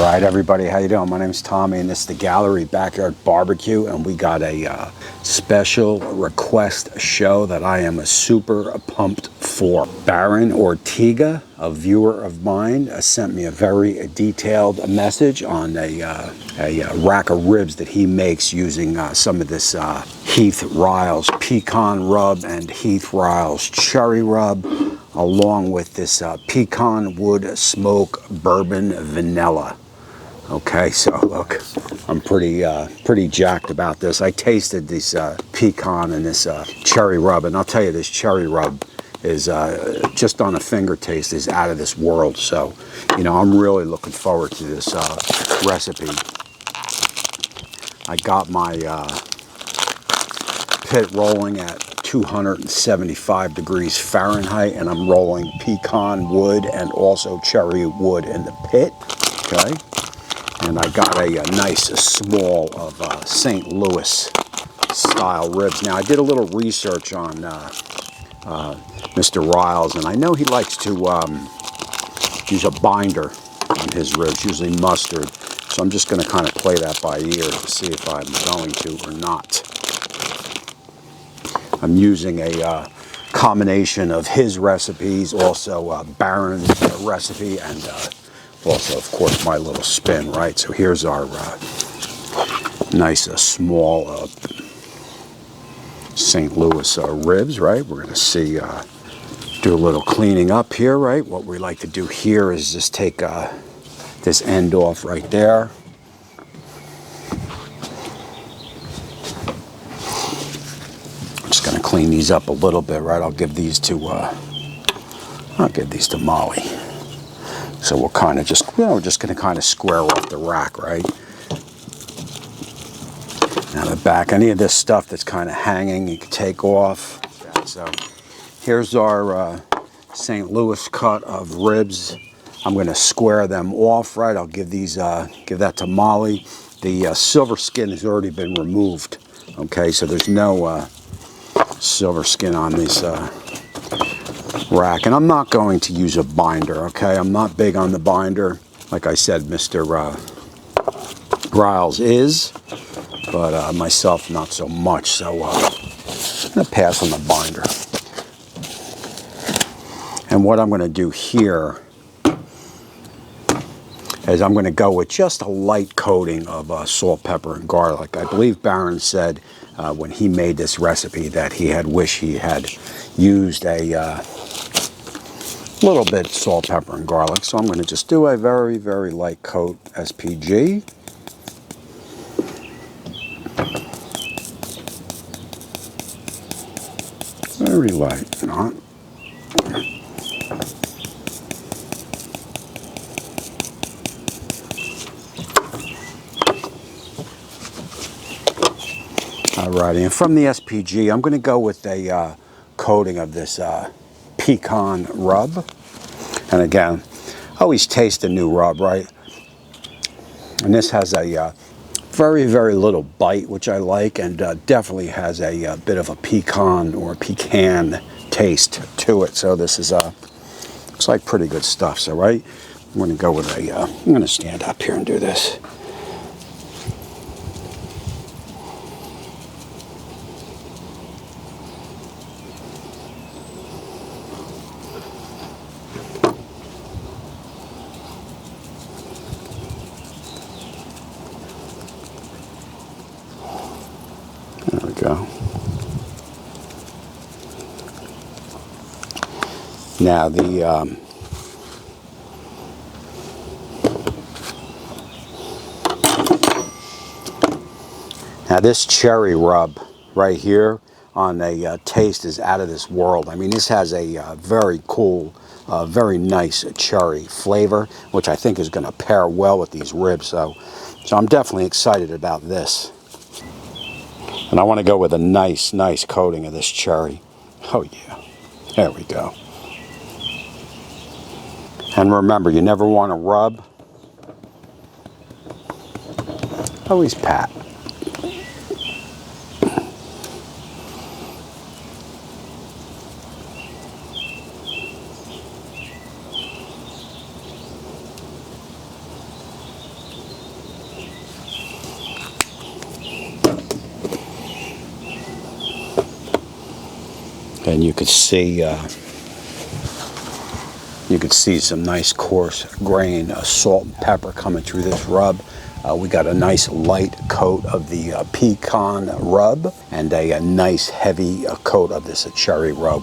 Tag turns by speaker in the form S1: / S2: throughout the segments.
S1: Alright everybody, how you doing? My name's Tommy and this is the Gallery Backyard Barbecue, and we got a special request show that I am super pumped for. Baron Ortega, a viewer of mine, sent me a very detailed message on a rack of ribs that he makes using some of this Heath Riles pecan rub and Heath Riles cherry rub, along with this Pecanwood smoke bourbon vanilla. Okay, so look, I'm pretty jacked about this. I tasted this pecan and this cherry rub, and I'll tell you, this cherry rub is just on a finger taste is out of this world. So, you know, I'm really looking forward to this recipe. I got my pit rolling at 275 degrees Fahrenheit, and I'm rolling pecan wood and also cherry wood in the pit. Okay, and I got a nice small of St. Louis style ribs. Now, I did a little research on Mr. Riles, and I know he likes to use a binder on his ribs, usually mustard. So I'm just going to kind of play that by ear to see if I'm going to or not. I'm using a combination of his recipes, also Baron's recipe, and also, of course, my little spin, right? So here's our nice small St. Louis ribs, right? We're going to see, do a little cleaning up here, right? What we like to do here is just take this end off right there. Going to clean these up a little bit, right? I'll give these to Molly. So we'll kind of just, you know, we're just going to kind of square off the rack, right? Now the back, any of this stuff that's kind of hanging, you can take off. So here's our St. Louis cut of ribs. I'm going to square them off, right? I'll give these, give that to Molly. The silver skin has already been removed. Okay, so there's no silver skin on this rack, and I'm not going to use a binder. Okay, I'm not big on the binder, like I said. Mr. Riles is, but myself not so much. So I'm gonna pass on the binder. And what I'm going to do here is I'm going to go with just a light coating of salt, pepper, and garlic. I believe Baron said when he made this recipe that he had wished he had used a little bit salt, pepper, and garlic. So I'm going to just do a very, very light coat SPG. Very light, not. Alrighty, and from the SPG, I'm going to go with a coating of this pecan rub. And again, always taste a new rub, right? And this has a very, very little bite, which I like, and definitely has a bit of a pecan or pecan taste to it. So this is looks like pretty good stuff. So right, I'm going to go with a. I'm going to stand up here and do this. There we go. Now this cherry rub right here on a taste is out of this world. I mean, this has a very cool, very nice cherry flavor, which I think is going to pair well with these ribs. So I'm definitely excited about this. And I want to go with a nice coating of this cherry. Oh yeah, there we go. And remember, you never want to rub. Always pat. And you could see some nice coarse grain salt and pepper coming through this rub. We got a nice light coat of the pecan rub and a nice heavy coat of this cherry rub,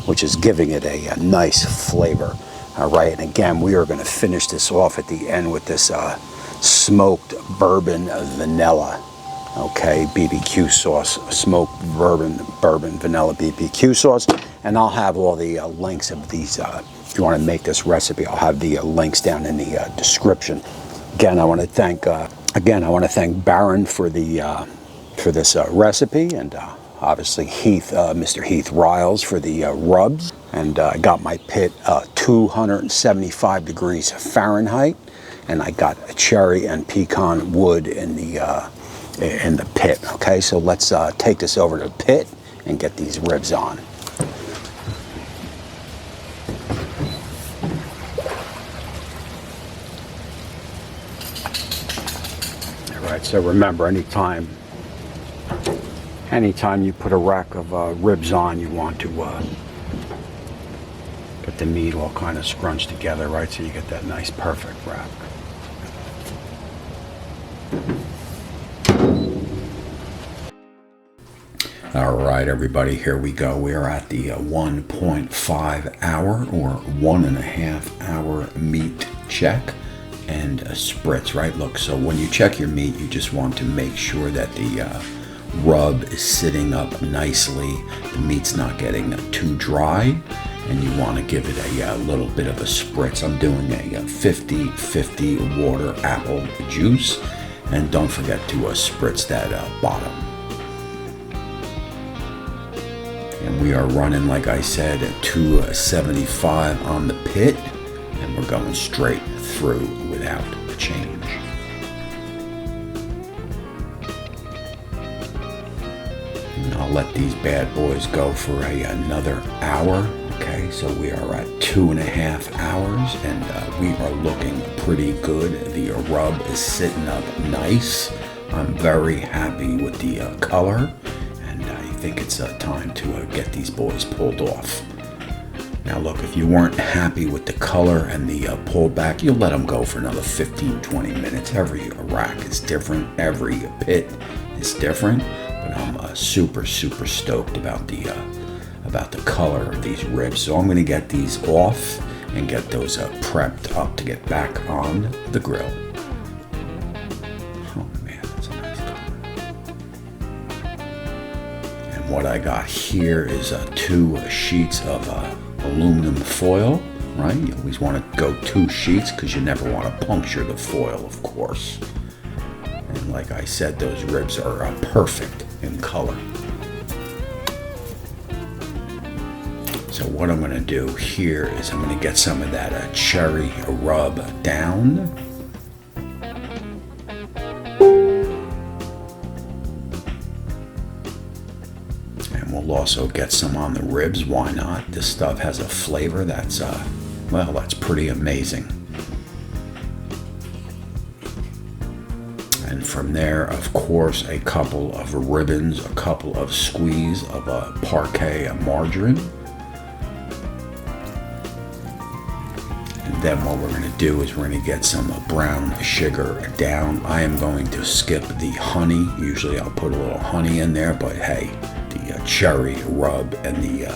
S1: which is giving it a nice flavor. All right, and again, we are going to finish this off at the end with this smoked bourbon vanilla. Okay, BBQ sauce, smoked bourbon vanilla BBQ sauce, and I'll have all the links of these. If you want to make this recipe, I'll have the links down in the description. Again, I want to thank Baron for the for this recipe, and obviously Mr. Heath Riles for the rubs. And I got my pit 275 degrees Fahrenheit, and I got a cherry and pecan wood in the pit. Okay, so let's take this over to the pit and get these ribs on. So remember, anytime you put a rack of ribs on, you want to get the meat all kind of scrunched together, right? So you get that nice perfect wrap. All right, everybody, here we go. We are at the 1.5 hour or 1.5 hour meat check. And a spritz, right? Look, so when you check your meat, you just want to make sure that the rub is sitting up nicely. The meat's not getting too dry, and you want to give it a little bit of a spritz. I'm doing a 50-50 water apple juice, and don't forget to spritz that bottom. And we are running, like I said, at 275 on the pit, and we're going straight through without a change. And I'll let these bad boys go for another hour. Okay, so we are at 2.5 hours, and we are looking pretty good. The rub is sitting up nice. I'm very happy with the color, and I think it's time to get these boys pulled off. Now look, if you weren't happy with the color and the pullback, you'll let them go for another 15-20 minutes. Every rack is different, every pit is different, but I'm super stoked about the color of these ribs. So I'm going to get these off and get those prepped up to get back on the grill. Oh man, that's a nice color. And what I got here is 2 sheets of aluminum foil, right? You always want to go 2 sheets because you never want to puncture the foil, of course. And like I said, those ribs are perfect in color. So what I'm going to do here is I'm going to get some of that cherry rub down. We'll also get some on the ribs. Why not? This stuff has a flavor that's, well, that's pretty amazing. And from there, of course, a couple of ribbons, a couple of squeeze of parquet margarine. And then what we're going to do is we're going to get some brown sugar down. I am going to skip the honey. Usually I'll put a little honey in there, but hey, the cherry rub and the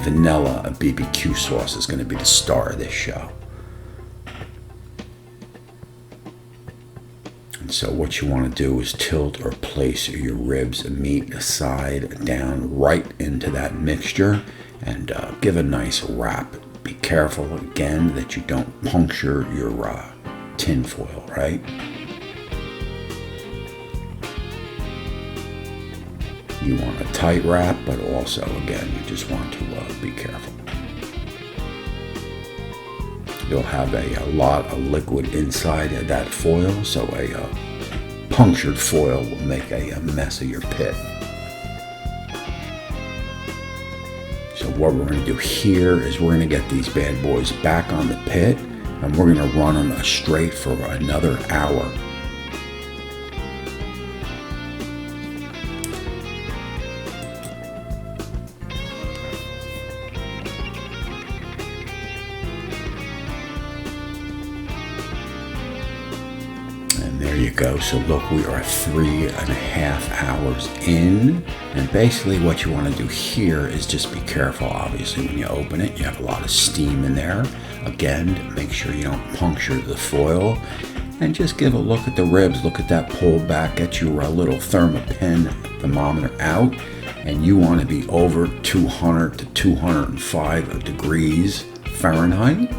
S1: vanilla BBQ sauce is going to be the star of this show. And so what you want to do is tilt or place your ribs and meat side down right into that mixture and give a nice wrap. Be careful again that you don't puncture your tin foil, right? You want a tight wrap, but also, again, you just want to be careful. You'll have a lot of liquid inside of that foil, so a punctured foil will make a mess of your pit. So what we're going to do here is we're going to get these bad boys back on the pit, and we're going to run them straight for another hour. you go. So look, we are 3.5 hours in. And basically what you want to do here is just be careful. Obviously, when you open it, you have a lot of steam in there. Again, make sure you don't puncture the foil. And just give a look at the ribs. Look at that pull back. Get your little thermopin thermometer out. And you want to be over 200 to 205 degrees Fahrenheit.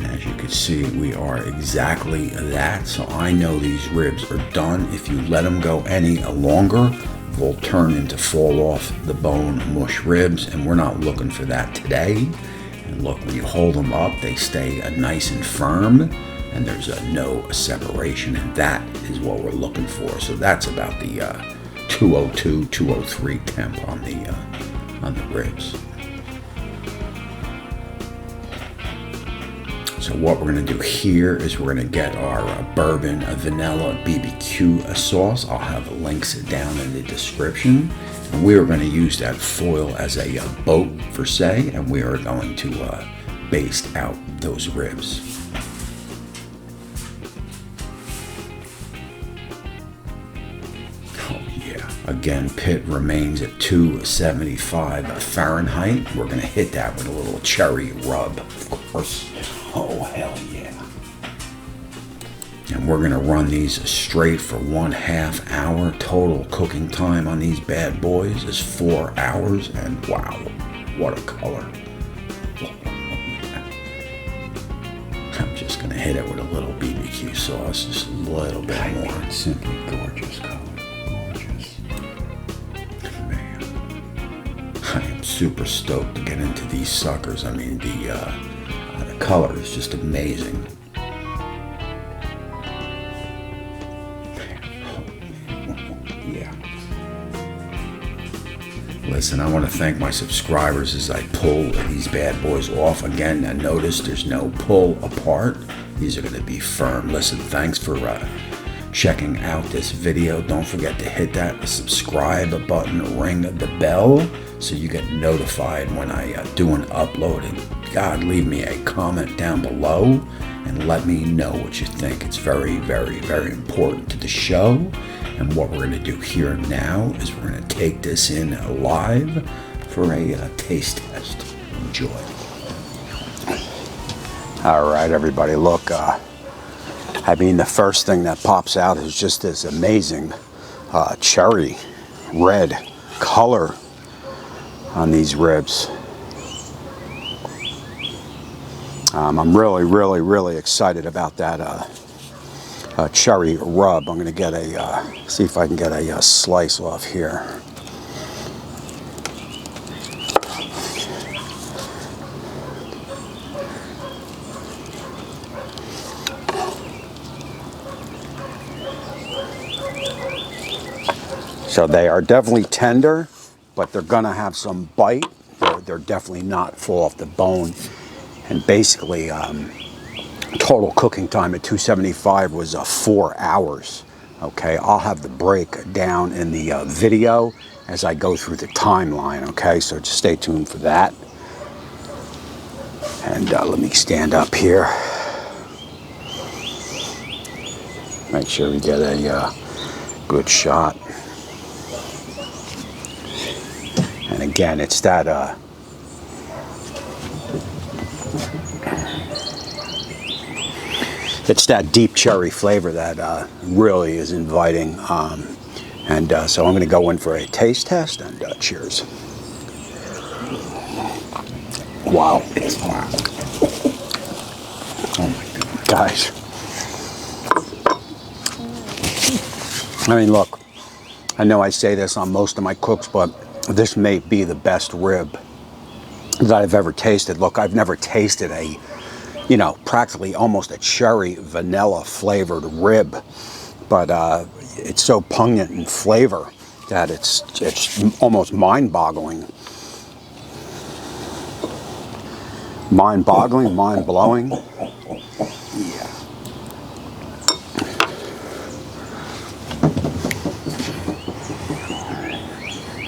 S1: As you can see, we are exactly that. So I know these ribs are done. If you let them go any longer, they'll turn into fall off the bone mush ribs, and we're not looking for that today. And look, when you hold them up, they stay nice and firm, and there's no separation, and that is what we're looking for. So that's about the 202, 203 temp on the ribs. So what we're going to do here is we're going to get our bourbon vanilla BBQ sauce. I'll have links down in the description. And we are going to use that foil as a boat for say, and we are going to baste out those ribs. Oh yeah. Again, pit remains at 275 Fahrenheit. We're going to hit that with a little cherry rub, of course. Oh, hell yeah. And we're going to run these straight for 1/2 hour. Total cooking time on these bad boys is 4 hours. And wow, what a color. I'm just going to hit it with a little BBQ sauce, just a little bit more. It's simply gorgeous color. Gorgeous. Man, I am super stoked to get into these suckers. I mean, the color is just amazing. Yeah. Listen, I want to thank my subscribers as I pull these bad boys off. Again, I notice there's no pull apart. These are going to be firm. Listen, thanks for checking out this video. Don't forget to hit that subscribe button, ring the bell, so you get notified when I do an upload. And God, leave me a comment down below and let me know what you think. It's very, very, very important to the show. And what we're going to do here now is we're going to take this in live for a taste test. Enjoy. All right, everybody, look. I mean, the first thing that pops out is just this amazing cherry red color on these ribs. I'm really, really, really excited about that cherry rub. I'm going to get see if I can get a slice off here. So they are definitely tender, but they're going to have some bite. They're definitely not fall off the bone. And basically, total cooking time at 275 was 4 hours. Okay, I'll have the breakdown in the video as I go through the timeline. Okay, so just stay tuned for that. And let me stand up here. Make sure we get a good shot. And again, it's that it's that deep cherry flavor that really is inviting. So I'm going to go in for a taste test, and cheers. Wow. Wow. Oh my God. Guys. I mean, look, I know I say this on most of my cooks, but this may be the best rib that I've ever tasted. Look, I've never tasted a, you know, practically almost a cherry vanilla flavored rib, but it's so pungent in flavor that it's almost mind-boggling. Mind-boggling, mind-blowing. Yeah.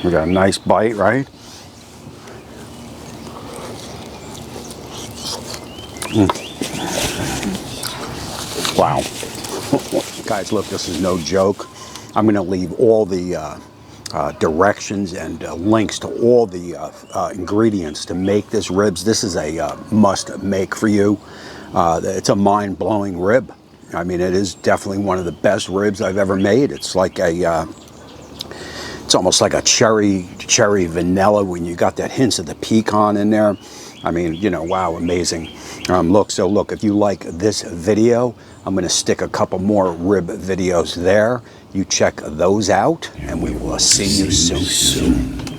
S1: We got a nice bite, right? Wow. Guys, look, this is no joke. I'm going to leave all the directions and links to all the ingredients to make this ribs. This is a must make for you. It's a mind-blowing rib. I mean, it is definitely one of the best ribs I've ever made. It's like it's almost like a cherry vanilla when you got that hints of the pecan in there. I mean, you know, wow, amazing. Look, if you like this video, I'm going to stick a couple more rib videos there. You check those out, and we will see you soon.